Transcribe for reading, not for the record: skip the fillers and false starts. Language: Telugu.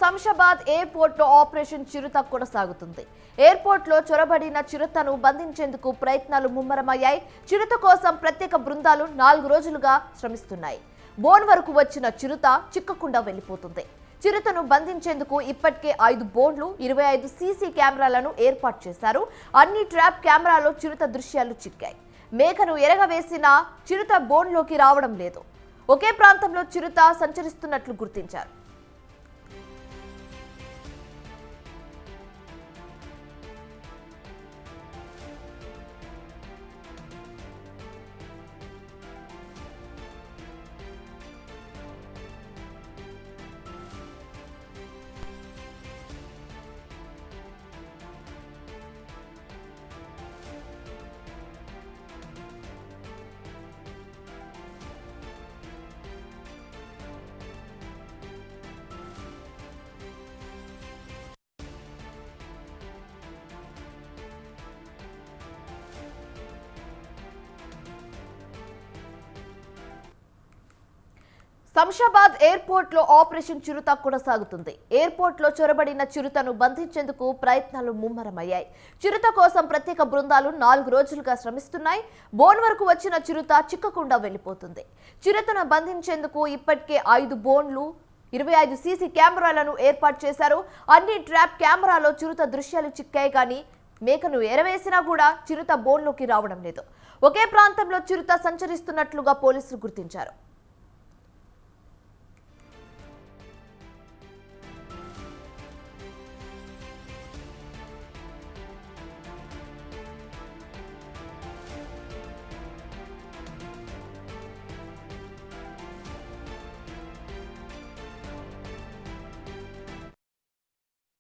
శంషాబాద్ ఎయిర్పోర్ట్ లో ఆపరేషన్ చిరుత కొనసాగుతుంది. ఎయిర్పోర్ట్ లో చొరబడిన చిరుతను బంధించేందుకు ప్రయత్నాలు ముమ్మరమయ్యాయి. చిరుత కోసం ప్రత్యేక బృందాలు 4 రోజులుగా శ్రమిస్తున్నాయి. బోన్ వరకు వచ్చిన చిరుత చిక్కకుండా వెళ్లిపోతుంది. చిరుతను బంధించేందుకు ఇప్పటికే 5 బోన్లు, 25 సీసీ కెమెరాలను ఏర్పాటు చేశారు. అన్ని ట్రాప్ కెమెరాలో చిరుత దృశ్యాలు చిక్కాయి. మేకను ఎరగవేసిన చిరుత బోన్లోకి రావడం లేదు. ఒకే ప్రాంతంలో చిరుత సంచరిస్తున్నట్లు గుర్తించారు. శంషాబాద్ ఎయిర్పోర్ట్ లో ఆపరేషన్ చిరుత కొనసాగుతుంది. ఎయిర్పోర్ట్ లో చొరబడిన చిరుతను బంధించేందుకు ప్రయత్నాలు ముమ్మరమయ్యాయి. చిరుత కోసం ప్రత్యేక బృందాలు 4 రోజులుగా శ్రమిస్తున్నాయి. బోన్ వరకు వచ్చిన చిరుత చిక్కకుండా వెళ్లిపోతుంది. చిరుతను బంధించేందుకు ఇప్పటికే 5 బోన్లు, 25 సీసీ కెమెరాలను ఏర్పాటు చేశారు. అన్ని ట్రాప్ కెమెరాలో చిరుత దృశ్యాలు చిక్కాయి. కానీ మేకను ఎరవేసినా కూడా చిరుత బోన్లోకి రావడం లేదు. ఒకే ప్రాంతంలో చిరుత సంచరిస్తున్నట్లుగా పోలీసులు గుర్తించారు.